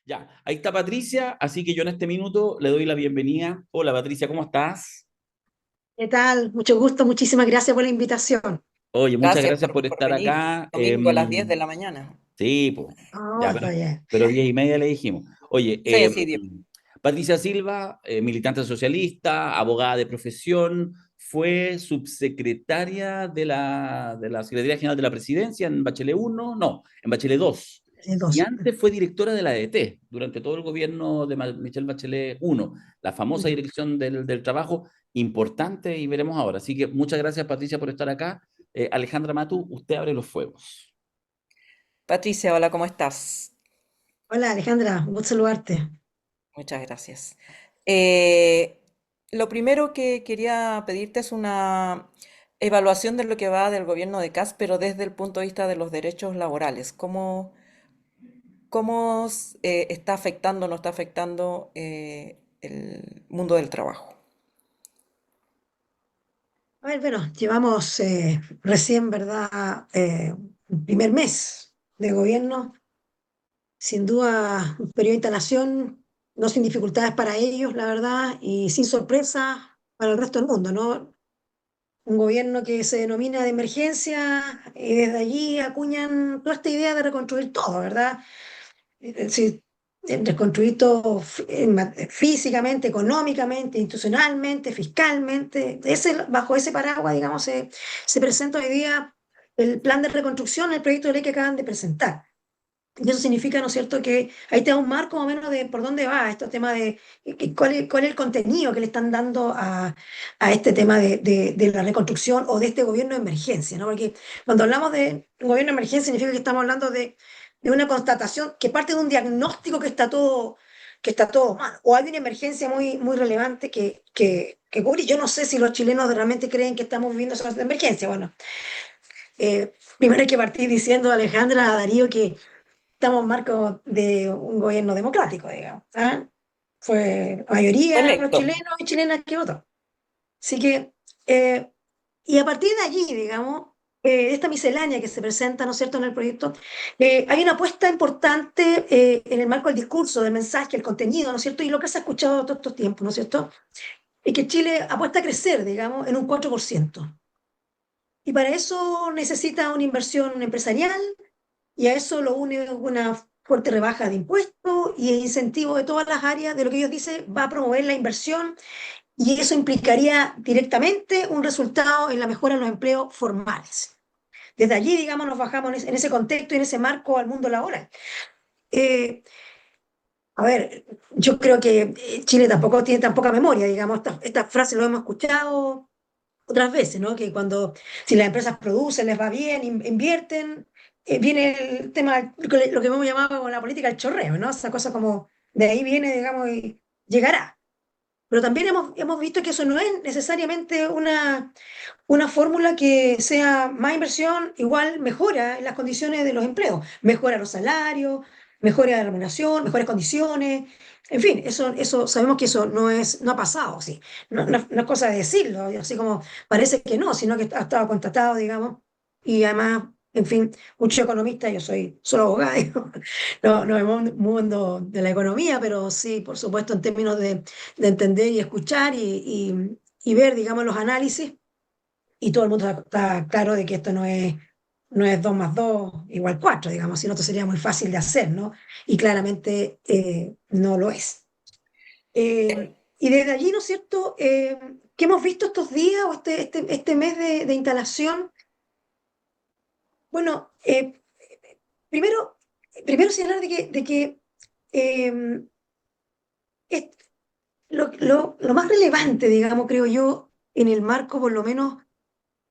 Ya, ahí está Patricia, así que yo en este minuto le doy la bienvenida. Hola Patricia, ¿cómo estás? ¿Qué tal? Mucho gusto, muchísimas gracias por la invitación. Oye, muchas Gracias gracias por por estar venir. acá. Domingo a las 10 de la mañana. Sí, pues, Oh, ya, está bien. pero 10:30 le dijimos. Oye, Sí, sí, Dios. Patricia Silva, militante socialista, abogada de profesión, fue subsecretaria de la Secretaría General de la Presidencia en Bachelet uno, no, en Bachelet 2. Y Dos. antes fue directora de la ADT durante todo el gobierno de Michelle Bachelet uno, la famosa Uno. dirección del trabajo, importante y veremos ahora. Así que muchas gracias Patricia por estar acá. Alejandra Matu, usted abre los fuegos. Patricia, hola, ¿cómo estás? Hola Alejandra, un gusto saludarte. Muchas gracias. Eh, lo primero que quería pedirte es una evaluación de lo que va del gobierno de Kast, pero desde el punto de vista de los derechos laborales. ¿Cómo está afectando o no está afectando el mundo del trabajo? A ver, bueno, llevamos recién, ¿verdad? Un primer mes de gobierno, sin duda un periodo de instalación, no sin dificultades para ellos, la verdad, y sin sorpresa para el resto del mundo, ¿no? Un gobierno que se denomina de emergencia y desde allí acuñan toda esta idea de reconstruir todo, ¿verdad? Sí, reconstruir todo físicamente, económicamente, institucionalmente, fiscalmente. Bajo ese paraguas, digamos, se presenta hoy día el plan de reconstrucción, el proyecto de ley que acaban de presentar. Y eso significa, ¿no es cierto?, que ahí te da un marco más o menos de por dónde va este tema de cuál es el contenido que le están dando a este tema de la reconstrucción o de este gobierno de emergencia, ¿no? Porque cuando hablamos de un gobierno de emergencia significa que estamos hablando de una constatación que parte de un diagnóstico que está todo mal, o hay una emergencia muy, muy relevante que cubrir. Yo no sé si los chilenos realmente creen que estamos viviendo esa emergencia. Bueno, primero hay que partir diciendo, Alejandra, a Darío, que estamos en marco de un gobierno democrático, digamos. ¿Ah? Fue mayoría de los Electo. chilenos y chilenas que votó. Así que, eh, y a partir de allí, digamos, esta miscelánea que se presenta, ¿no es cierto?, en el proyecto, hay una apuesta importante en el marco del discurso, del mensaje, el contenido, ¿no es cierto?, y lo que se ha escuchado todos estos tiempos, ¿no es cierto?, es que Chile apuesta a crecer, digamos, en un 4%. Y para eso necesita una inversión empresarial, y a eso lo une una fuerte rebaja de impuestos y el incentivo de todas las áreas de lo que ellos dicen va a promover la inversión, y eso implicaría directamente un resultado en la mejora de los empleos formales. Desde allí, digamos, nos bajamos en ese contexto y en ese marco al mundo laboral. Eh, a ver, yo creo que Chile tampoco tiene tan poca memoria, digamos, esta frase lo hemos escuchado otras veces, ¿no? Que si las empresas producen, les va bien, invierten, viene el tema, lo que hemos llamado como la política del chorreo, ¿no? Esa cosa como de ahí viene, digamos, y llegará. Pero también hemos visto que eso no es necesariamente una fórmula que sea más inversión, igual mejora en las condiciones de los empleos, mejora los salarios, mejora la remuneración, mejores condiciones, en fin, eso sabemos que eso no ha pasado, sí. No es cosa de decirlo, así como parece que no, sino que ha estado contratado, digamos, y además, en fin, muchos economistas, yo soy solo abogada, digo, no en el mundo de la economía, pero sí, por supuesto, en términos de entender y escuchar y ver, digamos, los análisis, y todo el mundo está claro de que esto no es 2 más 2 igual 4, digamos, si no, esto sería muy fácil de hacer, ¿no? Y claramente no lo es. Y desde allí, ¿no es cierto?, ¿qué hemos visto estos días o este mes de instalación? Bueno, primero, primero señalar de que eh, es- lo más relevante, digamos, creo yo, en el marco por lo menos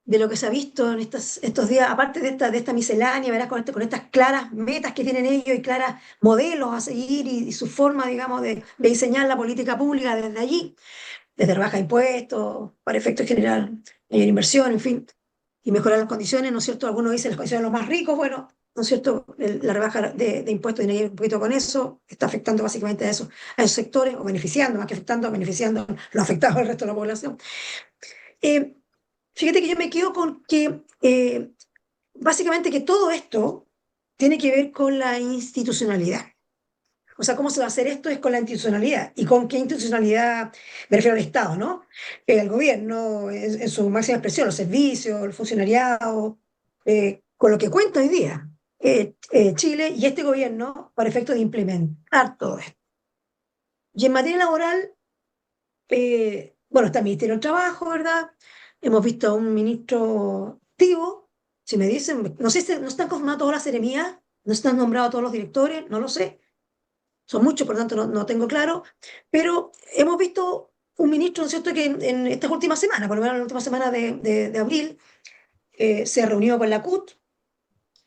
de lo que se ha visto en estos días, aparte de esta miscelánea, verás, con estas claras metas que tienen ellos y claras modelos a seguir y su forma, digamos, de diseñar la política pública desde allí, desde rebaja de impuestos, para efecto general, mayor inversión, en fin, y mejorar las condiciones, ¿no es cierto? Algunos dicen las condiciones de los más ricos, bueno, ¿no es cierto? La rebaja de impuestos tiene que ver un poquito con eso, está afectando básicamente a esos sectores, o beneficiando, más que afectando, beneficiando lo afectado al resto de la población. Eh, Fíjate que yo me quedo con que básicamente que todo esto tiene que ver con la institucionalidad. O sea, ¿cómo se va a hacer esto? Es con la institucionalidad. ¿Y con qué institucionalidad? Me refiero al Estado, ¿no? El gobierno, en su máxima expresión, los servicios, el funcionariado, con lo que cuenta hoy día Chile y este gobierno para efecto de implementar todo esto. Y en materia laboral, bueno, está el Ministerio del Trabajo, ¿verdad? Hemos visto a un ministro activo, si me dicen, no sé si no están conformadas todas las seremías, no están nombrados todos los directores, no lo sé, son muchos, por lo tanto no tengo claro, pero hemos visto un ministro, ¿no es cierto?, que en estas últimas semanas, por lo menos en la última semana de abril, se reunió con la CUT,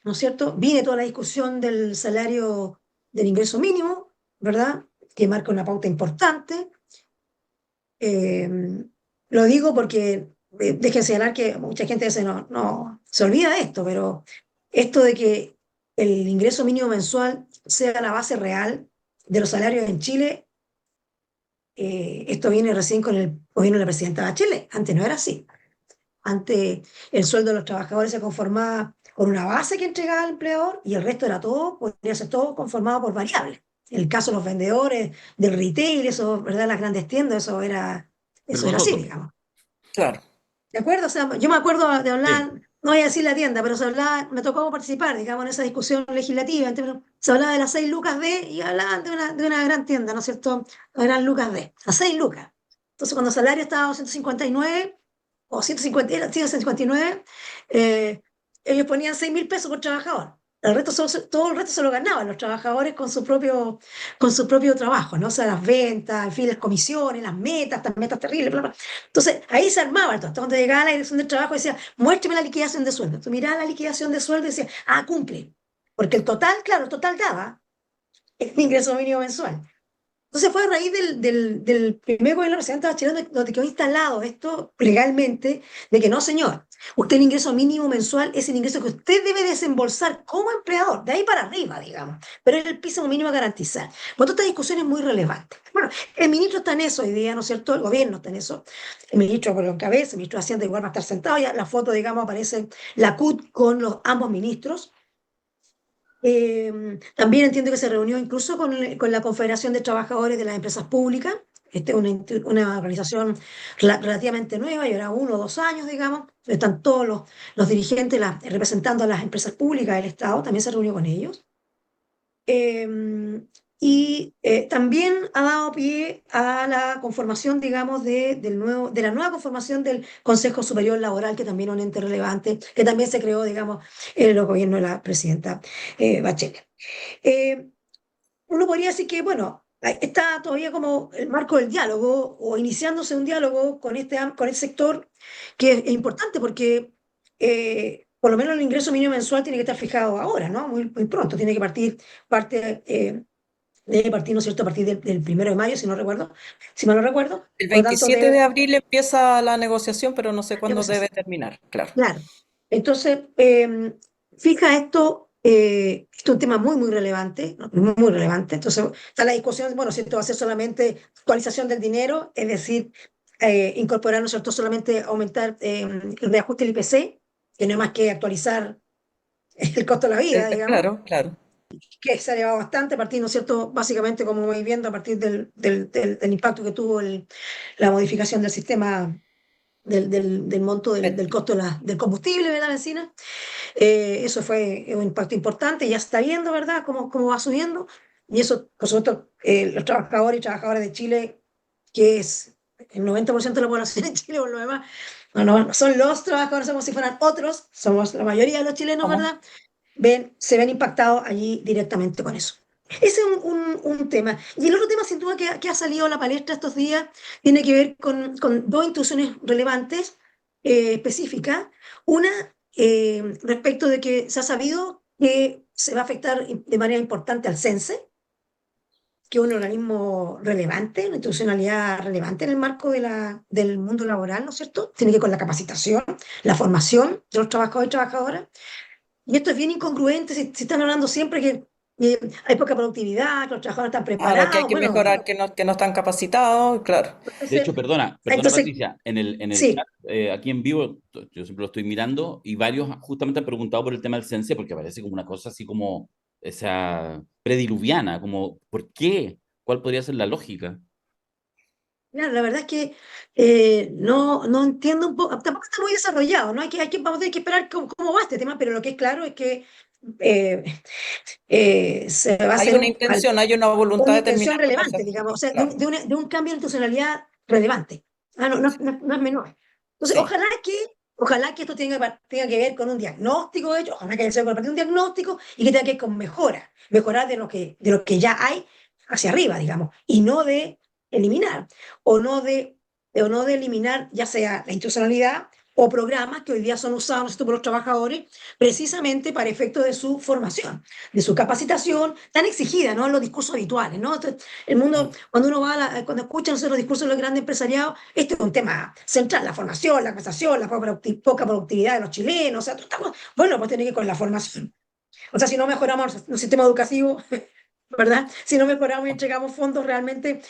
¿no es cierto? Viene toda la discusión del salario del ingreso mínimo, ¿verdad? Que marca una pauta importante. Eh, lo digo porque dejen señalar que mucha gente no se olvida de esto, pero esto de que el ingreso mínimo mensual sea la base real de los salarios en Chile, esto viene recién con el gobierno de la presidenta Bachelet. Antes no era así. Antes el sueldo de los trabajadores se conformaba con una base que entregaba el empleador y el resto era todo, podría ser todo conformado por variables. En el caso de los vendedores del retail, eso, ¿verdad? Las grandes tiendas, eso era así, Vergonzoso. digamos. Claro. ¿De acuerdo? O sea, yo me acuerdo de Sí. hablar, no voy a decir la tienda, pero se hablaba, me tocó participar, digamos, en esa discusión legislativa. Entonces, se hablaba de las 6 lucas de, y hablaban de una gran tienda, ¿no es cierto? La gran lucas de, a 6 lucas. Entonces, cuando el salario estaba a 259, o 150, era 159, ellos ponían 6.000 pesos por trabajador. Todo el resto se lo ganaban los trabajadores con su propio trabajo, ¿no? O sea, las ventas, en fin, las comisiones, las metas, estas metas terribles, bla, bla. Entonces, ahí se armaba esto. Hasta cuando llegaba la dirección del trabajo, decía, muéstrame la liquidación de sueldo. Tú mirabas la liquidación de sueldo y decías, ah, cumple. Porque el total, claro, el total daba el ingreso mínimo mensual. Entonces fue a raíz del primer gobierno de la presidenta Bachelet donde quedó instalado esto legalmente, de que no, señor, usted el ingreso mínimo mensual es el ingreso que usted debe desembolsar como empleador, de ahí para arriba, digamos, pero es el piso mínimo a garantizar. Bueno, esta discusión es muy relevante. Bueno, el ministro está en eso hoy día, ¿no es cierto? El gobierno está en eso. El ministro por lo encabeza, el ministro de Hacienda igual va a estar sentado, ya la foto, digamos, aparece la CUT con ambos ministros. También entiendo que se reunió incluso con la Confederación de Trabajadores de las Empresas Públicas. Esta es una organización relativamente nueva, llevará 1 o 2 años, digamos. Están todos los dirigentes representando a las empresas públicas del Estado, también se reunió con ellos. Eh, También ha dado pie a la conformación, digamos, de la nueva conformación del Consejo Superior Laboral, que también es un ente relevante, que también se creó, digamos, en el gobierno de la presidenta Bachelet. Eh, Uno podría decir que, bueno, está todavía como el marco del diálogo o iniciándose un diálogo con este sector que es importante porque por lo menos el ingreso mínimo mensual tiene que estar fijado ahora, ¿no? Muy, muy pronto, tiene que debe partir, ¿no es cierto?, a partir del 1 de mayo, si mal no recuerdo. El Por lo tanto, 27 de abril empieza la negociación, pero no sé cuándo debe negociación. terminar, claro. Claro. Entonces, fija esto es un tema muy, muy relevante, ¿no? Muy, muy relevante. Entonces, está la discusión, bueno, si esto va a ser solamente actualización del dinero, es decir, incorporar, ¿no es cierto?, solamente aumentar el reajuste del IPC, que no es más que actualizar el costo de la vida, digamos, Claro, claro. que se ha elevado bastante a partir, ¿no es cierto?, básicamente, como vais viendo, a partir del impacto que tuvo la modificación del sistema del monto del costo del combustible de la benzina. Eso fue un impacto importante, ya está viendo, ¿verdad?, cómo va subiendo. Y eso, por supuesto, los trabajadores y trabajadoras de Chile, que es el 90% de la población en Chile, por lo demás, no son los trabajadores, somos si fueran otros, somos la mayoría de los chilenos, Ajá. ¿verdad? Se ven impactados allí directamente con eso. Ese es un tema. Y el otro tema, sin duda, que ha salido a la palestra estos días, tiene que ver con dos instituciones relevantes, específicas. Una, respecto de que se ha sabido que se va a afectar de manera importante al CENSE, que es un organismo relevante, una institucionalidad relevante en el marco del mundo laboral, ¿no es cierto? Tiene que ver con la capacitación, la formación de los trabajadores y trabajadoras. Y esto es bien incongruente si están hablando siempre que hay poca productividad, que los trabajadores están Claro, que hay preparados. que Bueno, mejorar, que no están capacitados, claro. De hecho, entonces, perdona entonces Patricia, en el sí, chat, aquí en vivo, yo siempre lo estoy mirando y varios justamente han preguntado por el tema del CENSE porque parece como una cosa así como esa prediluviana, como, ¿por qué? ¿Cuál podría ser la lógica? Claro, la verdad es que no entiendo un poco, tampoco está muy desarrollado, ¿no? Vamos a tener que esperar cómo va este tema, pero lo que es claro es que eh, se va a Hay hacer una intención, hay una voluntad una de intención terminar con ese relevante, digamos, o aspecto, sea, claro. de un cambio de institucionalidad relevante. No es menor. Entonces, Sí. ojalá que esto tenga que ver con un diagnóstico, de hecho, ojalá que sea con un diagnóstico y que tenga que ver con mejorar de lo que ya hay hacia arriba, digamos, y no de eliminar, o no de eliminar ya sea la institucionalidad o programas que hoy día son usados, ¿no es cierto?, por los trabajadores precisamente para efecto de su formación, de su capacitación, tan exigida, ¿no? En los discursos habituales, ¿no? Entonces, el mundo, cuando uno va cuando escuchan los discursos de los grandes empresariados, este es un tema central, la formación, la capacitación, la poca productividad de los chilenos, o sea, bueno, pues tiene que ir con la formación. O sea, si no mejoramos el sistema educativo, ¿verdad? Si no mejoramos y entregamos fondos realmente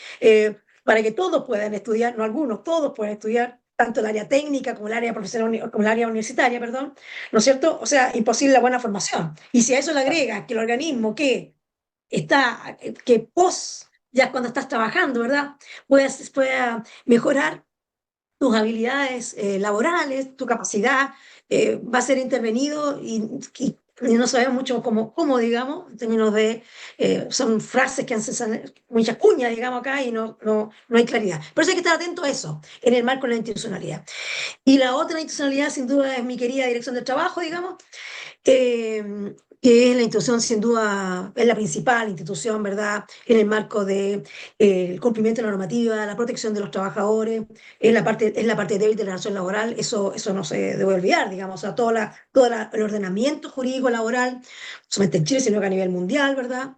para que todos puedan estudiar, no algunos, todos puedan estudiar, tanto el área técnica como el área profesional, como el área universitaria, perdón, ¿no es cierto? O sea, imposible la buena formación. Y si a eso le agrega que el organismo que ya cuando estás trabajando, ¿verdad? Pueda mejorar tus habilidades laborales, tu capacidad, va a ser intervenido y no sabemos mucho cómo, digamos, en términos de, son frases que hacen muchas cuñas, digamos, acá y no hay claridad. Por eso hay que estar atento a eso, en el marco de la institucionalidad. Y la otra institucionalidad, sin duda, es mi querida Dirección del Trabajo, digamos, que es la institución, sin duda, es la principal institución, ¿verdad?, en el marco de, el cumplimiento de la normativa, la protección de los trabajadores, es la parte débil de la relación laboral, eso no se debe olvidar, digamos, o sea, el ordenamiento jurídico laboral, no solamente en Chile, sino que a nivel mundial, ¿verdad?,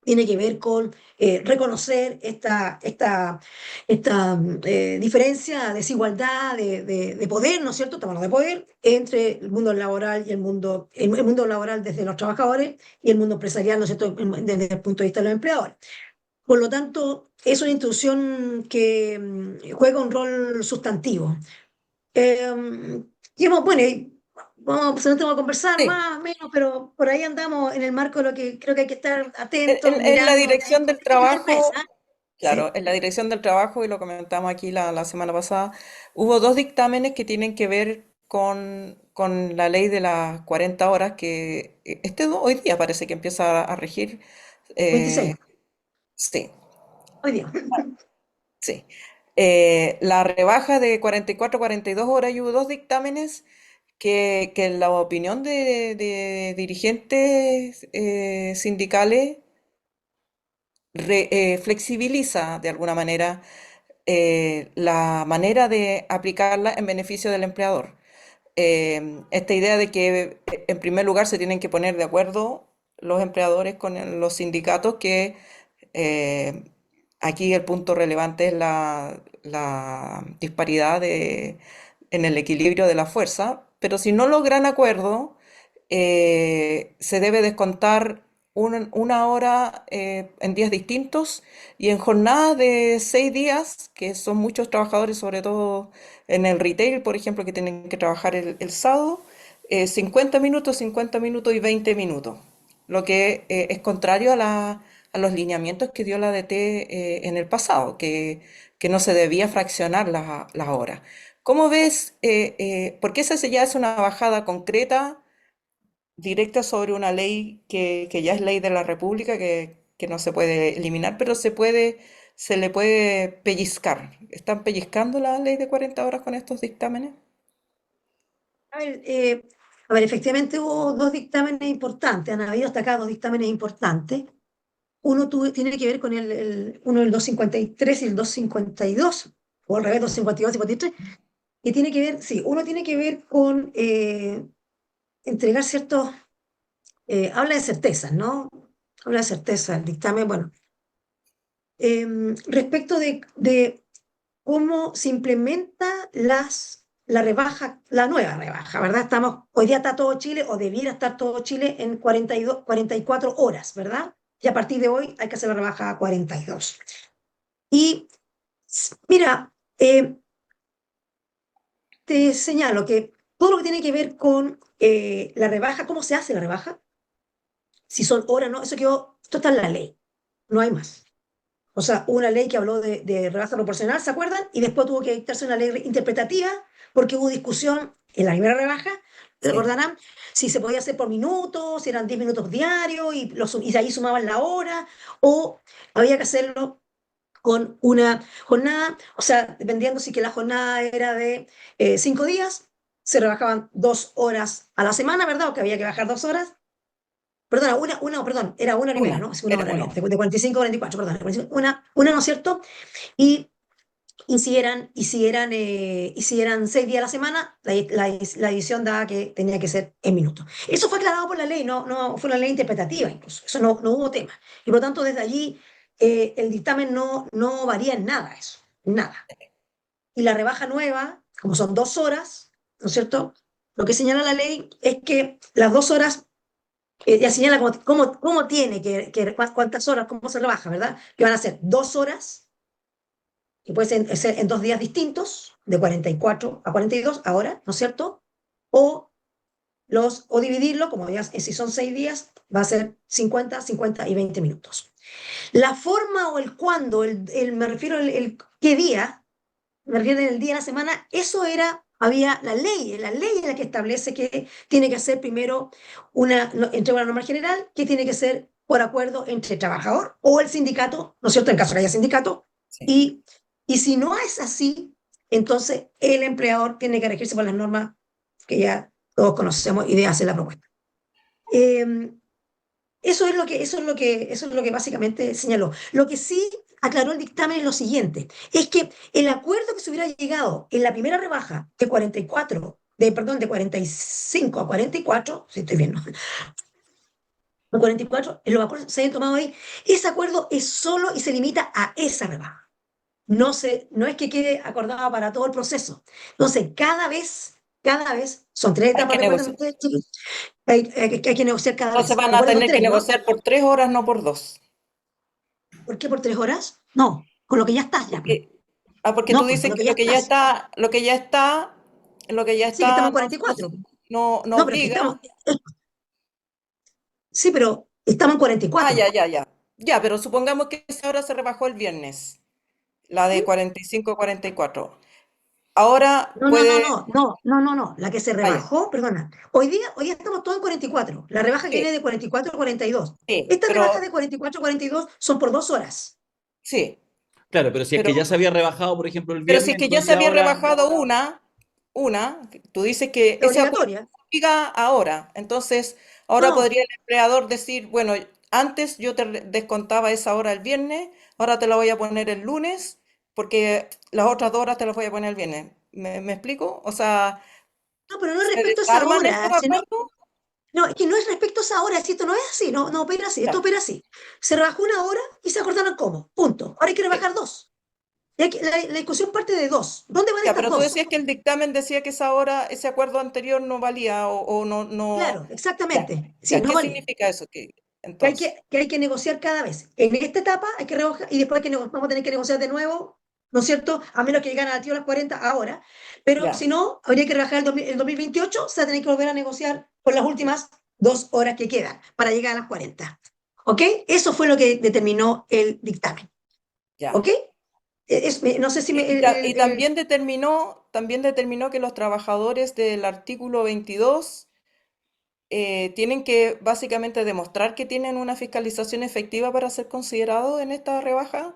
tiene que ver con reconocer esta diferencia, desigualdad de poder, ¿no es cierto? Estamos hablando de poder entre el mundo laboral y el mundo laboral desde los trabajadores y el mundo empresarial, ¿no es cierto?, desde el punto de vista de los empleadores. Por lo tanto, es una institución que juega un rol sustantivo. Bueno, se nos tengo que conversar Sí. más o menos, pero por ahí andamos en el marco de lo que creo que hay que estar En, atentos, en la mirando, dirección del esto es sorpresa, trabajo, ¿sí? claro, en la dirección del trabajo, y lo comentamos aquí la semana pasada, hubo dos dictámenes que tienen que ver con la ley de las 40 horas que hoy día parece que empieza a regir. 26, eh, sí, hoy día. sí. La rebaja de 44 a 42 horas, y hubo dos dictámenes que en la opinión de dirigentes sindicales flexibiliza de alguna manera la manera de aplicarla en beneficio del empleador. Esta idea de que en primer lugar se tienen que poner de acuerdo los empleadores con los sindicatos, que eh, aquí el punto relevante es la disparidad en el equilibrio de la fuerza, pero si no logran acuerdo, se debe descontar una hora en días distintos, y en jornadas de 6 días, que son muchos trabajadores, sobre todo en el retail, por ejemplo, que tienen que trabajar el sábado, 50 minutos y 20 minutos, lo que es contrario a los lineamientos que dio la DT en el pasado, que no se debía fraccionar las horas. ¿Cómo ves? Porque esa ya es una bajada concreta, directa sobre una ley que ya es ley de la República, que no se puede eliminar, pero se le puede pellizcar. ¿Están pellizcando la ley de 40 horas con estos dictámenes? A ver, efectivamente hubo dos dictámenes importantes, han habido hasta acá dos dictámenes importantes. Tiene que ver con uno del 253 y el 252, o al revés, 252 y 253, que tiene que ver, sí, uno tiene que ver con entregar ciertos, habla de certezas, ¿no? Habla de certeza, el dictamen, bueno, respecto de cómo se implementa la rebaja, la nueva rebaja, ¿verdad? Hoy día está todo Chile, o debiera estar todo Chile en 42, 44 horas, ¿verdad? Y a partir de hoy hay que hacer la rebaja a 42. Y mira, te señalo que todo lo que tiene que ver con la rebaja, cómo se hace la rebaja, si son horas, no, eso quedó, esto está en la ley, no hay más. O sea, una ley que habló de rebaja proporcional, ¿se acuerdan? Y después tuvo que dictarse una ley interpretativa porque hubo discusión en la primera rebaja, Sí. recordarán, si se podía hacer por minutos, si eran 10 minutos diarios y de ahí sumaban la hora, o había que hacerlo con una jornada, o sea, dependiendo si que la jornada era de 5 días, se rebajaban 2 horas a la semana, ¿verdad? O que había que bajar 2 horas. Perdona, perdón, era una hora y media, Una, ¿no? Es una era hora, uno. de 45 a 44, perdón, una, ¿no es cierto? Y, y si eran 6 días a la semana, la edición daba que tenía que ser en minutos. Eso fue aclarado por la ley, no fue una ley interpretativa incluso, eso no hubo tema. Y por lo tanto, desde allí, el dictamen no varía en nada eso, nada. Y la rebaja nueva, como son 2 horas, ¿no es cierto? Lo que señala la ley es que las 2 horas ya señala cómo tiene cuántas horas, cómo se rebaja, ¿verdad? Que van a ser 2 horas, que puede ser en 2 días distintos, de 44 a 42 ahora, ¿no es cierto? O, o dividirlo, como ya, si son 6 días, va a ser 50, 50 y 20 minutos. La forma o el cuándo, me refiero al qué día, me refiero en el día de la semana, eso era, había la ley es la que establece que tiene que ser primero entre una norma general, que tiene que ser por acuerdo entre el trabajador o el sindicato, ¿no es cierto? En caso que haya sindicato, Sí. y, y si no es así, entonces el empleador tiene que regirse por las normas que ya todos conocemos y de hacer la propuesta. Eh, eso es lo que básicamente señaló. Lo que sí aclaró el dictamen es lo siguiente, es que el acuerdo que se hubiera llegado en la primera rebaja de 44, perdón, de 45 a 44, si estoy bien, ¿no? De 44, los acuerdos que se hayan tomado ahí, ese acuerdo es solo y se limita a esa rebaja. No es que quede acordado para todo el proceso. Entonces, cada vez, son 3 etapas, Hay que recuerden negociar. ustedes, chicos, hay que negociar cada Entonces vez. van a Recuerden tener que ustedes, ¿no? negociar por 3 horas, no por dos. ¿Por qué por 3 horas? No, con lo que ya estás ya, pues. Porque, porque tú No, pues con dices lo que que ya estás. lo que ya Sí, que estamos está en 44. no No, pero es que estamos. obliga. Sí, pero estamos en cuarenta y Ah, cuatro. ya, ya, ya. Ya, pero supongamos que esa hora se rebajó el viernes, la de ¿Mm? 45 a 44. Ahora No, no, no, puede. no, no, no, no, no. La que se Ah, ya. rebajó, perdona. Hoy día estamos todos en 44. La rebaja que viene Sí, de 44 a 42. sí, Estas rebajas pero de 44 a 42 son por 2 horas. sí, Claro, pero si es que ya pero, se había rebajado, por ejemplo, el pero si viernes, es que ya se entonces había ahora, rebajado tú dices que Es ese acuerdo obligatoria. obliga ahora. Entonces, No, ahora no. podría el empleador decir, bueno, antes yo te descontaba esa hora el viernes, ahora te la voy a poner el lunes, porque las otras 2 horas te las voy a poner el viernes. ¿Me explico? O sea, No, pero no es ¿se respecto a esa desarman hora. esos acuerdos? No, es que no es respecto a esa hora, si esto no es así, no opera así, esto Ya, opera así. Se rebajó 1 hora y se acordaron cómo, punto. Ahora hay que sí. rebajar dos. La discusión parte de dos. ¿Dónde van Ya, estas pero tú dos? decías que el dictamen decía que esa hora, ese acuerdo anterior no valía o no, no. Claro, Ya, exactamente. Sí, ya, no ¿qué valía. significa eso? Que hay Entonces, que, hay que negociar cada vez. En esta etapa hay que rebajar y después vamos a tener que negociar de nuevo, ¿no es cierto? A menos que lleguen a las 40 ahora. Pero ya, si no, habría que rebajar el 2028, se va a tener que volver a negociar por las últimas 2 horas que quedan para llegar a las 40. ¿Ok? Eso fue lo que determinó el dictamen. ya. ¿Ok? No sé si me, Y también determinó que los trabajadores del artículo 22 tienen que básicamente demostrar que tienen una fiscalización efectiva para ser considerados en esta rebaja.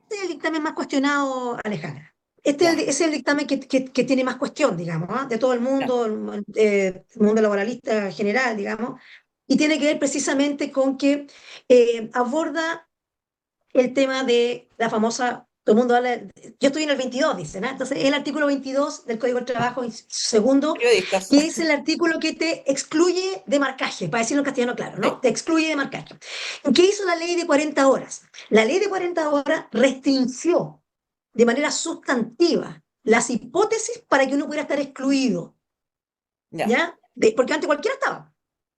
este es el dictamen más cuestionado, Alejandra. Ya, Es el dictamen que tiene más cuestión, digamos, ¿ah? De todo el ya, mundo, el mundo laboralista en general, digamos, y tiene que ver precisamente con que aborda el tema de la famosa, todo el mundo habla, yo estoy en el 22, dicen, ¿ah? Entonces, el artículo 22 del Código del Trabajo, segundo, periodistas. que es el artículo que te excluye de marcaje, para decirlo en castellano claro, ¿no? Sí, Te excluye de marcaje. ¿Qué hizo la ley de 40 horas? La ley de 40 horas restringió de manera sustantiva las hipótesis para que uno pudiera estar excluido, ya, ¿ya? Porque antes cualquiera estaba,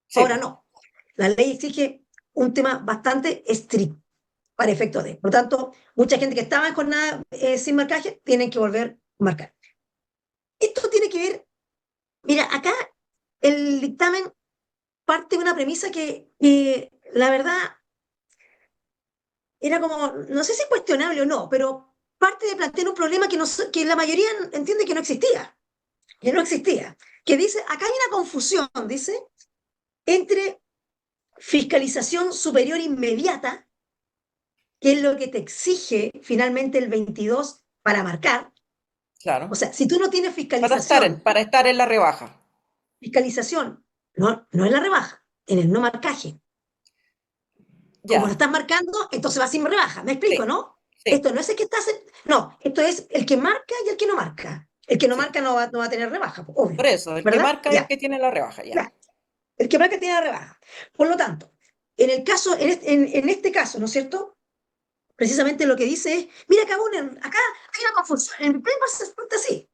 sí, ahora po, no. La ley exige un tema bastante estricto para efecto de. Por lo tanto, mucha gente que estaba en jornada sin marcaje tienen que volver a marcar. Esto tiene que ver, mira, acá el dictamen parte de una premisa que la verdad era como, no sé si cuestionable o no, pero parte de plantear un problema que, que la mayoría entiende que no existía, que dice, acá hay una confusión, dice, entre fiscalización superior inmediata, que es lo que te exige finalmente el 22 para marcar. O Claro. sea, si tú no tienes fiscalización, Para estar en la rebaja. fiscalización, no en la rebaja, en el no marcaje. Como lo Ya, estás marcando, entonces va sin rebaja. ¿Me explico, sí, no? sí, Esto no es el que estás... No, esto es el que marca y el que no marca. El que no sí. marca no va a tener rebaja, pues, Por obvio. eso, el que ¿Verdad? marca es el Ya, que tiene la rebaja, ya. ya. El que marca tiene la rebaja. Por lo tanto, en el caso, en este caso, ¿no es cierto? Precisamente lo que dice es, mira, acá hay una confusión. En el paper se explica así.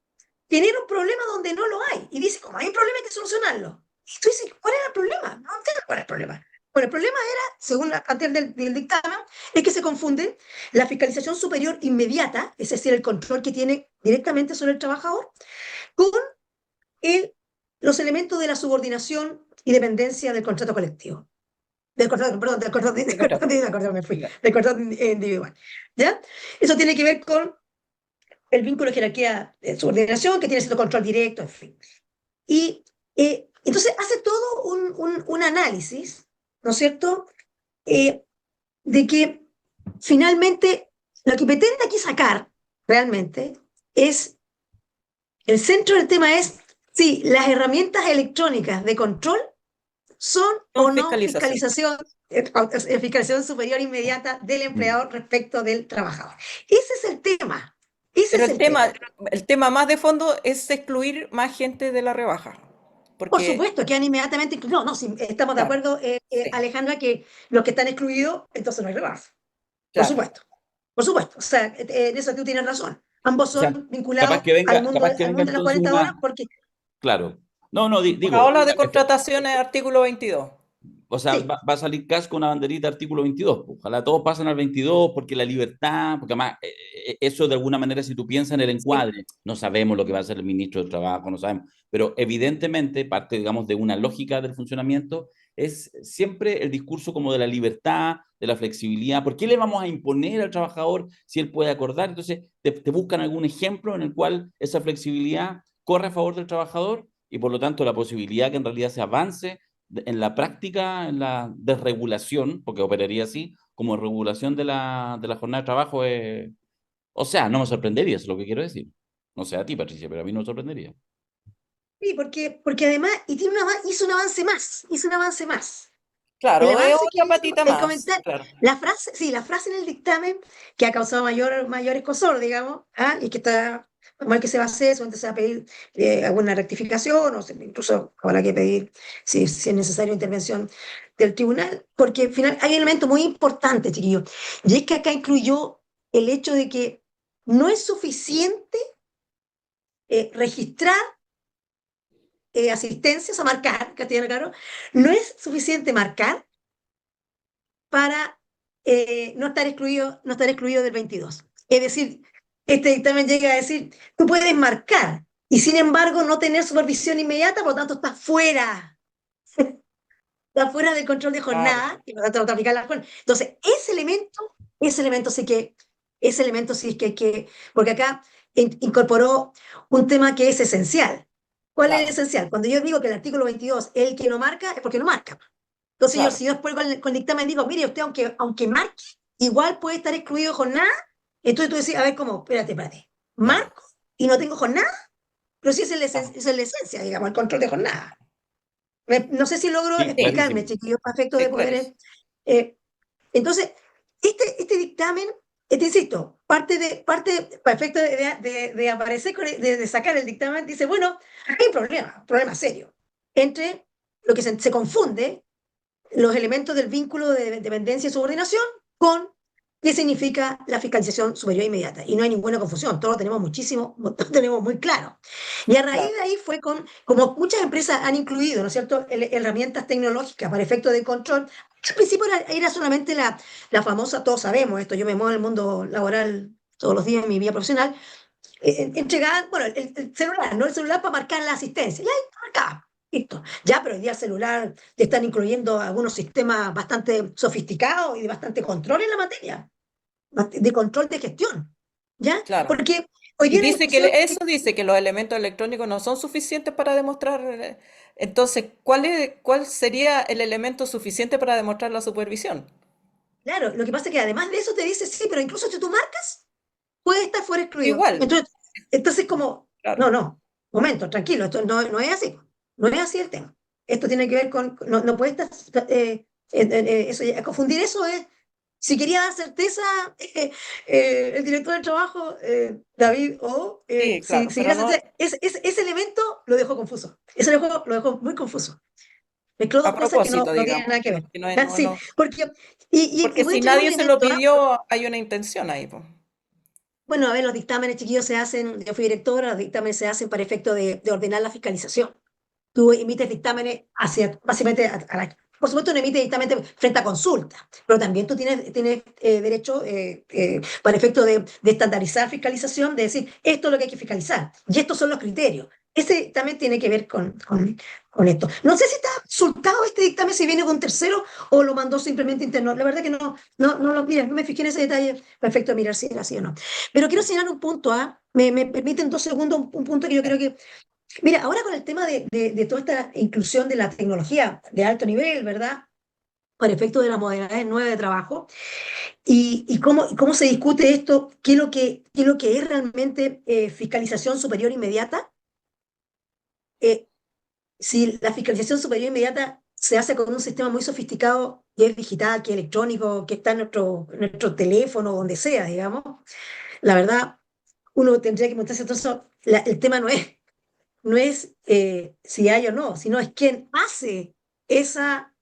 Tener un problema donde no lo hay. Y dice, como hay un problema, hay que solucionarlo. Y tú dices, ¿cuál era el problema? No entiendo cuál es el problema. Bueno, el problema era, según antes del dictamen, es que se confunde la fiscalización superior inmediata, es decir, el control que tiene directamente sobre el trabajador, con el, los elementos de la subordinación y dependencia del contrato colectivo. Del contrato, perdón, El contrato. me fui, Ya. del contrato individual. ¿Ya? Eso tiene que ver con el vínculo de jerarquía de subordinación, que tiene cierto control directo, en fin. Y entonces hace todo un análisis, ¿no es cierto?, de que finalmente lo que pretende aquí sacar realmente es, el centro del tema es si las herramientas electrónicas de control son Con o no fiscalización. fiscalización superior inmediata del Mm. empleador respecto del trabajador. Ese es el tema. Ese Pero es el tema. el tema más de fondo es excluir más gente de la rebaja. Por Porque, supuesto, quedan inmediatamente incluidos. No, sí, estamos de claro, acuerdo, sí, Alejandra, que los que están excluidos, entonces no hay rebaja. Por claro. supuesto, por supuesto. O sea, en eso tú tienes razón. Ambos O sea, son vinculados capaz que al venga mundo de las entonces 40 horas, una, porque claro. No, no, Por la digo, ola de contrataciones, artículo 22. o sea, sí, va a salir CAS con una banderita artículo 22. Ojalá todos pasen al 22 porque la libertad, porque además eso de alguna manera, si tú piensas en el sí, encuadre, no sabemos lo que va a hacer el ministro del Trabajo, no sabemos, pero evidentemente parte, digamos, de una lógica del funcionamiento es siempre el discurso como de la libertad, de la flexibilidad. ¿Por qué le vamos a imponer al trabajador si él puede acordar? Entonces, te buscan algún ejemplo en el cual esa flexibilidad corre a favor del trabajador y por lo tanto la posibilidad que en realidad se avance en la práctica, en la desregulación, porque operaría así, como regulación de la jornada de trabajo, o sea, no me sorprendería, es lo que quiero decir. No sé a ti, Patricia, pero a mí no me sorprendería. sí, porque además, y hizo un avance más, hizo un avance más. El Claro, es avance que otra hizo, patita el más. comentario, Claro, la frase, sí, la frase en el dictamen que ha causado mayor escozor, digamos, ¿ah? Y que está, mal que se va a hacer, solamente se va a pedir alguna rectificación, incluso habrá que pedir, si es necesario, intervención del tribunal, porque al final hay un elemento muy importante, chiquillo, y es que acá incluyó el hecho de que no es suficiente registrar asistencias a marcar, castellano claro, no es suficiente marcar para no estar excluido del 22. Es decir, este dictamen llega a decir, tú puedes marcar y sin embargo no tener supervisión inmediata, por lo tanto estás fuera del control de claro, jornada y por lo tanto no te aplican las jornadas. Entonces, ese elemento sí es que hay que, porque acá incorporó un tema que es esencial. ¿Cuál es el claro, esencial? Cuando yo digo que el artículo 22 es el que no marca, es porque no marca. Entonces claro. si yo después con el dictamen digo, mire, usted aunque marque, igual puede estar excluido de jornada, entonces tú decís, a ver, ¿cómo? Espérate. Claro, ¿Marco y no tengo jornada? Pero sí claro. esa es la esencia, digamos, el control de jornada. No sé si logro Sí, explicarme, clarísimo. chiquillos, para efectos Sí, de poder... claro. eh, entonces, este dictamen, te insisto, para efectos de aparecer, de sacar el dictamen, dice, bueno, aquí hay un problema serio, entre lo que se confunde los elementos del vínculo de dependencia y subordinación con qué significa la fiscalización superior inmediata. Y no hay ninguna confusión, todos lo tenemos lo tenemos muy claro. Y a raíz Claro. de ahí fue como muchas empresas han incluido, ¿no es cierto?, herramientas tecnológicas para efectos de control. Al principio era solamente la famosa, todos sabemos esto, yo me muevo en el mundo laboral todos los días en mi vida profesional, entregaban, bueno, el celular, ¿no? El celular para marcar la asistencia. Y ahí marcaba. listo. Ya, pero hoy día el celular te están incluyendo algunos sistemas bastante sofisticados y de bastante control en la materia, de control de gestión, ¿ya? Claro. Porque hoy Y día la dice que discusión, eso dice que los elementos electrónicos no son suficientes para demostrar. Entonces, ¿cuál sería el elemento suficiente para demostrar la supervisión? claro, lo que pasa es que además de eso te dice, sí, pero incluso si tú marcas, puede estar fuera excluido. Igual, Entonces como, claro. no, momento, tranquilo, esto no es así, no es así el tema. Esto tiene que ver con, no puede estar, confundir eso es, si quería dar certeza, el director del trabajo, David, o Sí, si claro, quería pero dar no certeza, ese elemento lo dejó confuso, lo dejó muy confuso. Mezcló a dos cosas que propósito, no tienen digamos, nada que ver. que no es, ¿Ya? no, Sí, no. porque, y Porque voy a si entregar un nadie se lo elemento, ¿ah? pidió, hay una intención ahí, pues. Bueno, a ver, los dictámenes chiquillos se hacen, yo fui directora, los dictámenes se hacen para efecto de ordenar la fiscalización. Tú emites dictámenes hacia, básicamente, por supuesto, no emites dictámenes frente a consulta, pero también tú tienes derecho, para efecto de estandarizar fiscalización, de decir, esto es lo que hay que fiscalizar, y estos son los criterios. Ese también tiene que ver con esto. No sé si está consultado este dictamen, si viene con tercero o lo mandó simplemente interno. La verdad que mira, no me fijé en ese detalle, perfecto, mirar si era así o no. Pero quiero señalar un punto, ¿ah? Me permiten 2 segundos, un punto que yo creo que mira, ahora con el tema de toda esta inclusión de la tecnología de alto nivel, ¿verdad? Para efecto de las modalidades nuevas de trabajo, y cómo se discute esto, qué es lo que es realmente fiscalización superior inmediata. Eh, si la fiscalización superior inmediata se hace con un sistema muy sofisticado, que es digital, que es electrónico, que está en nuestro teléfono, donde sea, digamos, la verdad, uno tendría que montarse todo eso. El tema no es si hay o no, sino es quién hace esa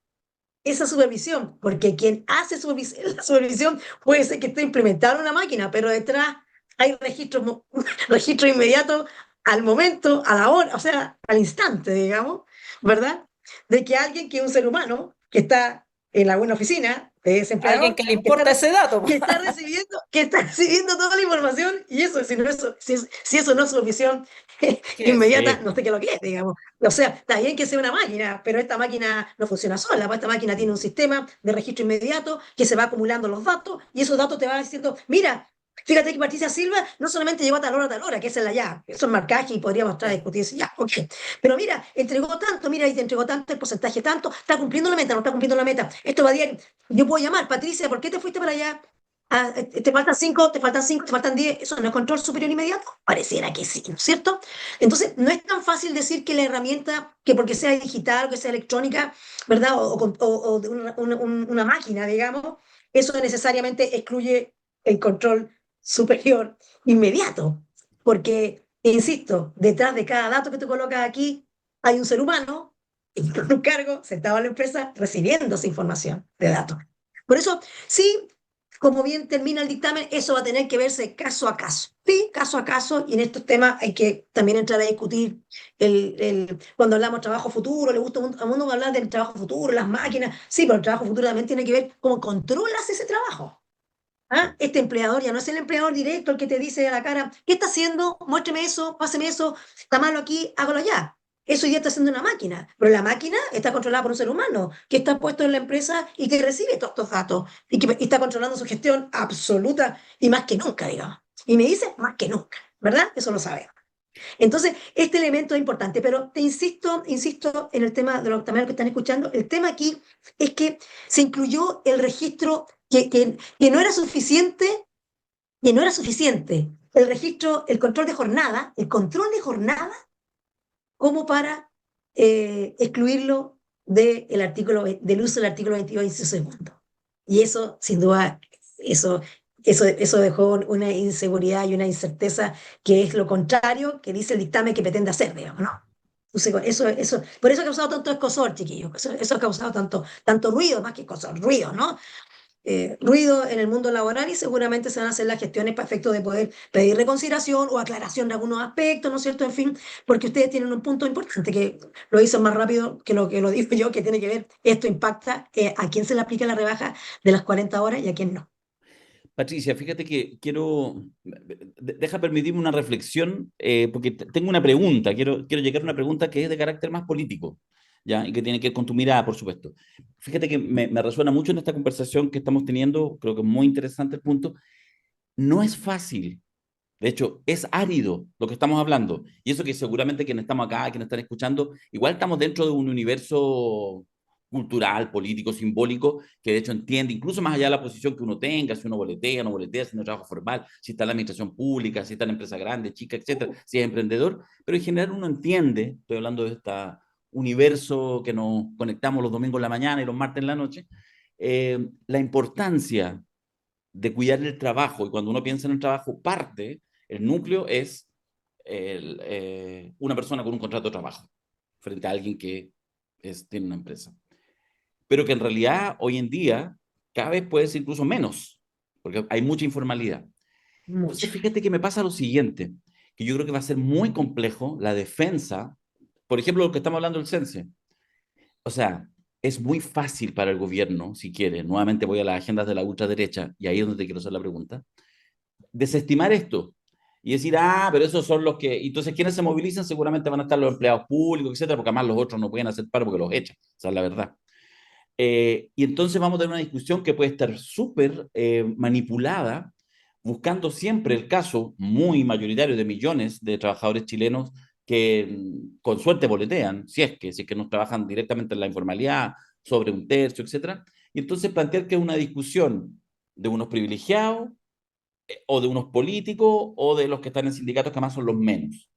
supervisión, porque quien hace la supervisión puede ser que esté implementada en una máquina, pero detrás hay registros, registro inmediato al momento, a la hora, o sea, al instante, digamos, ¿verdad? De que alguien que es un ser humano, que está en alguna oficina de ese Alguien empleador, que le importa ese dato, que pues. está recibiendo, que está recibiendo toda la información, y eso, si eso no es supervisión ¿Qué es? inmediata, Sí. no sé qué es lo que es, digamos. O sea, está bien que sea una máquina, pero esta máquina no funciona sola, pues esta máquina tiene un sistema de registro inmediato que se va acumulando los datos, y esos datos te van diciendo, mira, fíjate que Patricia Silva no solamente llegó a tal hora, que esa es la ya, eso es marcaje y podríamos estar Sí. discutiendo, ya, ok. Pero mira, entregó tanto, mira, y te entregó tanto, el porcentaje tanto, está cumpliendo la meta, no está cumpliendo la meta. Esto va a diario. Yo puedo llamar, Patricia, ¿por qué te fuiste para allá? Ah, te faltan 5, te faltan 5, te faltan 10. ¿Eso no es control superior inmediato? Pareciera que sí, ¿no es cierto? Entonces, no es tan fácil decir que la herramienta, que porque sea digital, que sea electrónica, ¿verdad? O de una máquina, digamos, eso necesariamente excluye el control superior inmediato. Porque, insisto, detrás de cada dato que tú colocas aquí, hay un ser humano con un cargo sentado en la empresa recibiendo esa información de datos. Por eso, sí, como bien termina el dictamen, eso va a tener que verse caso a caso. Sí, caso a caso, y en estos temas hay que también entrar a discutir cuando hablamos de trabajo futuro, le gusta a uno hablar del trabajo futuro, las máquinas, sí, pero el trabajo futuro también tiene que ver cómo controlas ese trabajo. ¿Ah? Este empleador ya no es el empleador directo el que te dice a la cara, ¿qué está haciendo? Muéstrame eso, páseme eso, está malo aquí, hágalo ya. Eso ya está haciendo una máquina, pero la máquina está controlada por un ser humano que está puesto en la empresa y que recibe todos estos datos y está controlando su gestión absoluta y más que nunca, digamos. Y me dice más que nunca, ¿verdad? Eso lo sabemos. Entonces, este elemento es importante, pero te insisto en el tema de los también que están escuchando, el tema aquí es que se incluyó el registro que no era suficiente, el registro, el control de jornada como para excluirlo del uso del artículo 22, inciso segundo. Y eso, sin duda, eso, eso dejó una inseguridad y una incerteza que es lo contrario que dice el dictamen que pretende hacer, digamos, ¿no? Entonces, por eso ha causado tanto escosor, chiquillos. Eso ha causado tanto ruido, más que escosor, ruido, ¿no? Ruido en el mundo laboral, y seguramente se van a hacer las gestiones para efecto de poder pedir reconsideración o aclaración de algunos aspectos, ¿no es cierto? En fin, porque ustedes tienen un punto importante que lo dicen más rápido que lo digo yo, que tiene que ver, esto impacta a quién se le aplica la rebaja de las 40 horas y a quién no. Patricia, fíjate que deja permitirme una reflexión, porque tengo una pregunta, quiero llegar a una pregunta que es de carácter más político, ¿ya? Y que tiene que ver con tu mirada, por supuesto. Fíjate que me resuena mucho en esta conversación que estamos teniendo, creo que es muy interesante el punto. No es fácil, de hecho, es árido lo que estamos hablando. Y eso que seguramente quienes estamos acá, quienes están escuchando, igual estamos dentro de un universo cultural, político, simbólico, que de hecho entiende, incluso más allá de la posición que uno tenga, si uno boletea, no boletea, si no trabaja formal, si está en la administración pública, si está en empresa grande, chica, etcétera, si es emprendedor, pero en general uno entiende, estoy hablando de este universo que nos conectamos los domingos en la mañana y los martes en la noche, la importancia de cuidar el trabajo, y cuando uno piensa en el trabajo, el núcleo es una persona con un contrato de trabajo frente a alguien que tiene una empresa. Pero que en realidad hoy en día cada vez puede ser incluso menos, porque hay mucha informalidad. Mucho. Entonces fíjate que me pasa lo siguiente, que yo creo que va a ser muy complejo la defensa, por ejemplo, lo que estamos hablando del CENSE. O sea, es muy fácil para el gobierno, si quiere, nuevamente voy a las agendas de la ultraderecha, y ahí es donde te quiero hacer la pregunta, desestimar esto y decir, pero esos son los que, entonces quienes se movilizan seguramente van a estar los empleados públicos, etcétera, porque además los otros no pueden hacer paro porque los echan, esa es la verdad. Y entonces vamos a tener una discusión que puede estar súper manipulada, buscando siempre el caso muy mayoritario de millones de trabajadores chilenos que con suerte boletean, si es que no trabajan directamente en la informalidad, sobre un tercio, etcétera. Y entonces plantear que es una discusión de unos privilegiados o de unos políticos o de los que están en sindicatos que más son los menos.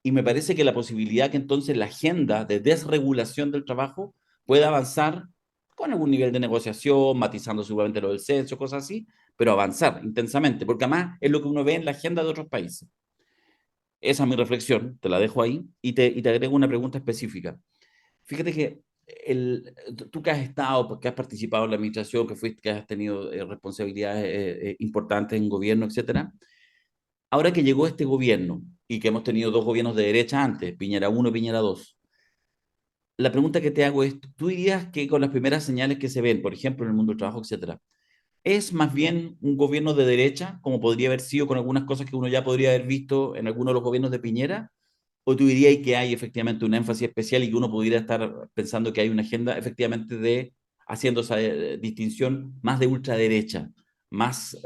Y me parece que la posibilidad que entonces la agenda de desregulación del trabajo pueda avanzar con algún nivel de negociación, matizando seguramente lo del censo, cosas así, pero avanzar intensamente, porque además es lo que uno ve en la agenda de otros países. Esa es mi reflexión, te la dejo ahí y te agrego una pregunta específica. Fíjate que tú que has estado, que has participado en la administración, que has tenido responsabilidades importantes en gobierno, etcétera. Ahora que llegó este gobierno y que hemos tenido dos gobiernos de derecha antes, Piñera 1 y Piñera 2, la pregunta que te hago es, ¿tú dirías que con las primeras señales que se ven, por ejemplo, en el mundo del trabajo, etcétera, es más bien un gobierno de derecha, como podría haber sido con algunas cosas que uno ya podría haber visto en algunos de los gobiernos de Piñera? ¿O tú dirías que hay efectivamente un énfasis especial y que uno pudiera estar pensando que hay una agenda efectivamente de haciendo esa distinción más de ultraderecha, más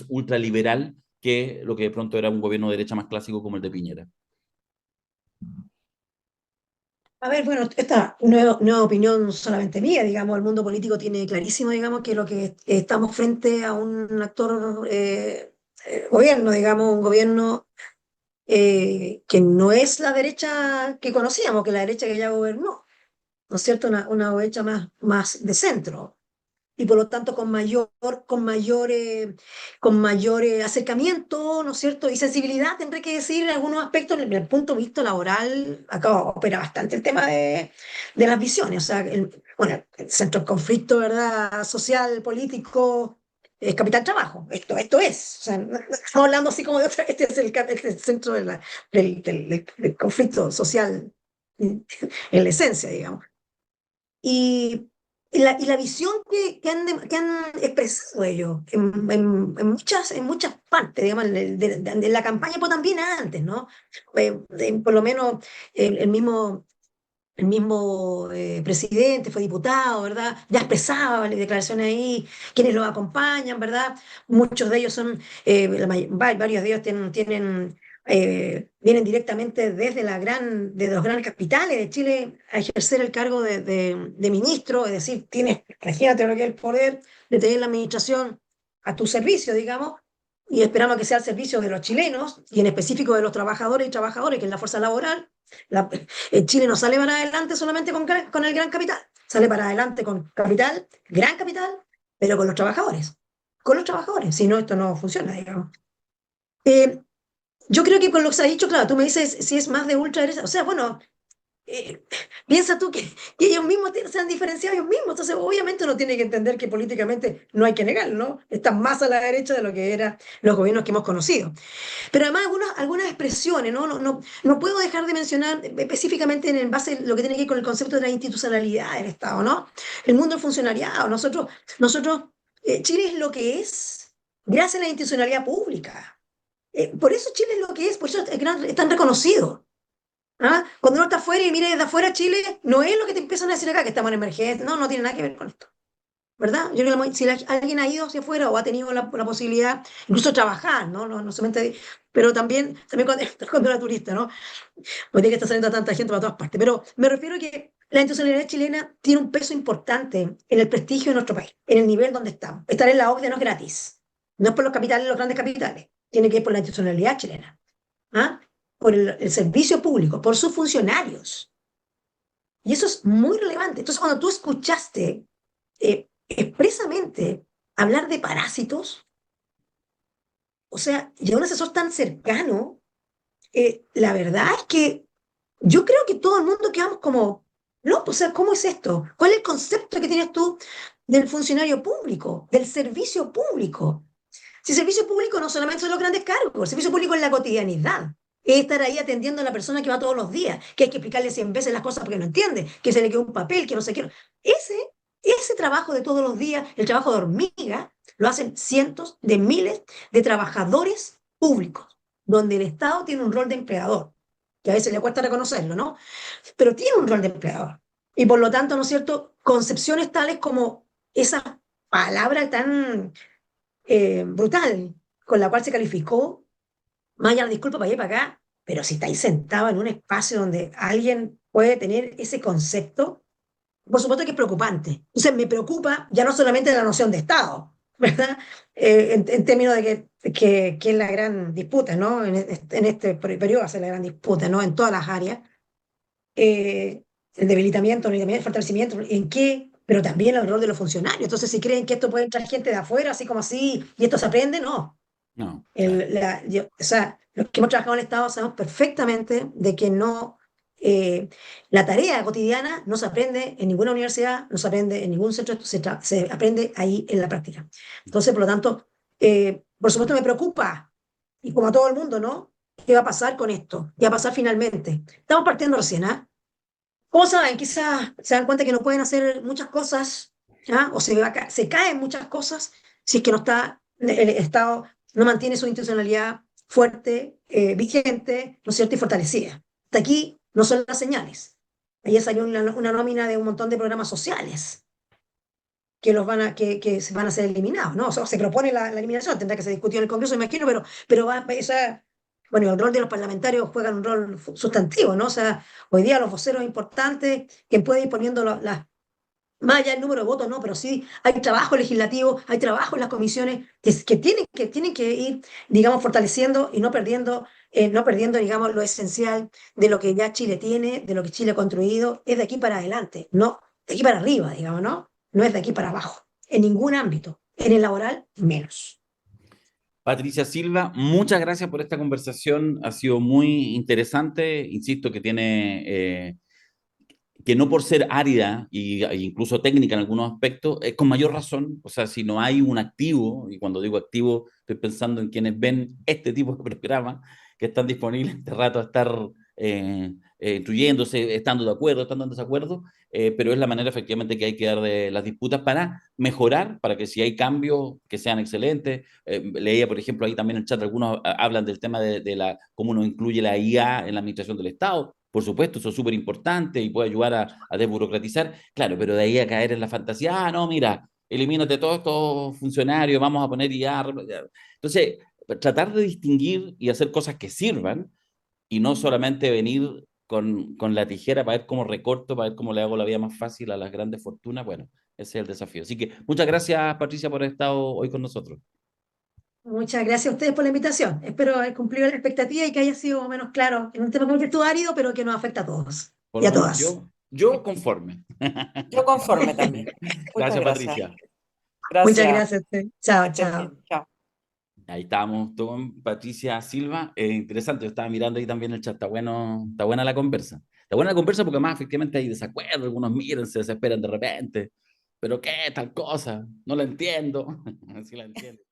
ultraliberal que lo que de pronto era un gobierno de derecha más clásico como el de Piñera? A ver, bueno, esta no es opinión solamente mía, digamos, el mundo político tiene clarísimo, digamos, que lo que estamos frente a un actor gobierno, digamos, un gobierno que no es la derecha que conocíamos, que la derecha que ya gobernó, ¿no es cierto? Una derecha más de centro y por lo tanto con mayor acercamiento, ¿no es cierto? Y sensibilidad, tendré que decir, en algunos aspectos, desde el punto de vista laboral, acá opera bastante el tema de las visiones, o sea, bueno, el centro del conflicto, ¿verdad? Social, político, es capital trabajo, esto es, o sea, no estamos hablando así como de otra, este es el centro del conflicto social en la esencia, digamos. Y, y la visión que han expresado ellos en muchas partes, digamos, de la campaña, pero también antes, ¿no? Por lo menos el mismo presidente fue diputado, ¿verdad? Ya expresaba las declaraciones ahí, quienes lo acompañan, ¿verdad? Muchos de ellos varios de ellos vienen directamente desde los grandes capitales de Chile a ejercer el cargo de ministro, es decir, imagínate lo que es el poder de tener la administración a tu servicio, digamos, y esperamos que sea al servicio de los chilenos y en específico de los trabajadores y trabajadoras, que es la fuerza laboral. La, Chile no sale para adelante solamente con el gran capital, sale para adelante con capital, gran capital, pero con los trabajadores. Con los trabajadores, si no, esto no funciona, digamos. Eh, yo creo que con lo que se ha dicho, claro, tú me dices si es más de ultraderecha, o sea, bueno, eh, piensa tú que ellos mismos se han diferenciado ellos mismos, entonces obviamente uno tiene que entender que políticamente no hay que negarlo, ¿no? Están más a la derecha de lo que eran los gobiernos que hemos conocido. Pero además algunas expresiones, ¿no? No puedo dejar de mencionar específicamente en base a lo que tiene que ver con el concepto de la institucionalidad del Estado, ¿no? El mundo del funcionariado. Nosotros Chile es lo que es gracias a la institucionalidad pública. Por eso Chile es lo que es, por eso es tan reconocido. ¿Ah? Cuando uno está afuera y mira desde afuera Chile, no es lo que te empiezan a decir acá, que estamos en emergencia. No, no tiene nada que ver con esto. ¿Verdad? Yo creo que si alguien ha ido hacia afuera o ha tenido la posibilidad, incluso de trabajar, ¿no? No, no solamente, pero también cuando era turista, ¿no? Hoy día que está saliendo tanta gente para todas partes. Pero me refiero a que la institucionalidad chilena tiene un peso importante en el prestigio de nuestro país, en el nivel donde estamos. Estar en la OCDE no es gratis. No es por los capitales, los grandes capitales. Tiene que ir por la institucionalidad chilena. ¿Ah? Por el servicio público, por sus funcionarios. Y eso es muy relevante. Entonces, cuando tú escuchaste expresamente hablar de parásitos, o sea, y a un asesor tan cercano, la verdad es que yo creo que todo el mundo quedamos como, no, o sea, ¿cómo es esto? ¿Cuál es el concepto que tienes tú del funcionario público, del servicio público? Si el servicio público no solamente son los grandes cargos, el servicio público es la cotidianidad. Es estar ahí atendiendo a la persona que va todos los días, que hay que explicarle 100 veces las cosas porque no entiende, que se le quedó un papel, que no sé qué. Ese trabajo de todos los días, el trabajo de hormiga, lo hacen cientos de miles de trabajadores públicos, donde el Estado tiene un rol de empleador, que a veces le cuesta reconocerlo, ¿no? Pero tiene un rol de empleador. Y por lo tanto, ¿no es cierto? Concepciones tales como esa palabra tan brutal con la cual se calificó, más allá de la disculpa para allá y para acá, pero si estáis sentado en un espacio donde alguien puede tener ese concepto, por supuesto que es preocupante. Entonces me preocupa ya no solamente la noción de Estado, ¿verdad? En términos de que es la gran disputa, ¿no? En este periodo va a ser la gran disputa, ¿no? En todas las áreas. El debilitamiento, el fortalecimiento, ¿en qué? Pero también el rol de los funcionarios. Entonces, si creen que esto puede entrar gente de afuera, así como así, y esto se aprende, no. No, claro. O sea, los que hemos trabajado en el Estado sabemos perfectamente de que no, la tarea cotidiana no se aprende en ninguna universidad, no se aprende en ningún centro, se aprende ahí en la práctica. Entonces, por lo tanto, por supuesto me preocupa, y como a todo el mundo, ¿no? ¿Qué va a pasar con esto? ¿Qué va a pasar finalmente? Estamos partiendo recién, ¿ah? ¿Cómo saben? Quizás se dan cuenta que no pueden hacer muchas cosas, ¿ah? O se caen muchas cosas si es que no está, el Estado no mantiene su institucionalidad fuerte, vigente, ¿no es cierto? Y fortalecida. Hasta aquí no son las señales. Ayer salió una nómina de un montón de programas sociales que se van a ser eliminados, ¿no? O sea, se propone la eliminación, tendrá que ser discutido en el Congreso, imagino, pero bueno, el rol de los parlamentarios juega un rol sustantivo, ¿no? O sea, hoy día los voceros importantes, quien puede ir poniendo más allá del número de votos, no, pero sí hay trabajo legislativo, hay trabajo en las comisiones que tienen que ir, digamos, fortaleciendo y no perdiendo, digamos, lo esencial de lo que ya Chile tiene, de lo que Chile ha construido, es de aquí para adelante, no de aquí para arriba, digamos, ¿no? No es de aquí para abajo, en ningún ámbito, en el laboral menos. Patricia Silva, muchas gracias por esta conversación. Ha sido muy interesante. Insisto que que no por ser árida e incluso técnica en algunos aspectos, es con mayor razón. O sea, si no hay un activo, y cuando digo activo, estoy pensando en quienes ven este tipo de programas que están disponibles este rato a estar instruyéndose, estando de acuerdo, estando en desacuerdo, pero es la manera efectivamente que hay que dar de las disputas para mejorar, para que si hay cambios, que sean excelentes. Leía, por ejemplo, ahí también en el chat, algunos hablan del tema de cómo uno incluye la IA en la administración del Estado. Por supuesto, eso es súper importante y puede ayudar a desburocratizar. Claro, pero de ahí a caer en la fantasía, no, mira, elimínate todos estos funcionarios, vamos a poner IA. Entonces, tratar de distinguir y hacer cosas que sirvan y no solamente venir con la tijera para ver cómo recorto, para ver cómo le hago la vida más fácil a las grandes fortunas. Bueno, ese es el desafío. Así que muchas gracias, Patricia, por haber estado hoy con nosotros. Muchas gracias a ustedes por la invitación. Espero haber cumplido la expectativa y que haya sido más o menos claro en un tema como que estuvo árido, pero que nos afecta a todos Por y lo a menos todas. yo conforme. Yo conforme también. Muchas Gracias, gracias. Patricia. Muchas Gracias. gracias. Que Chao, estés chao. bien. Chao. Ahí estábamos con Patricia Silva. Interesante, yo estaba mirando ahí también el chat. Está bueno, está buena la conversa. Está buena la conversa porque más efectivamente hay desacuerdos. Algunos miran, se desesperan de repente. ¿Pero qué? Tal cosa. No la entiendo. Así la entiendo.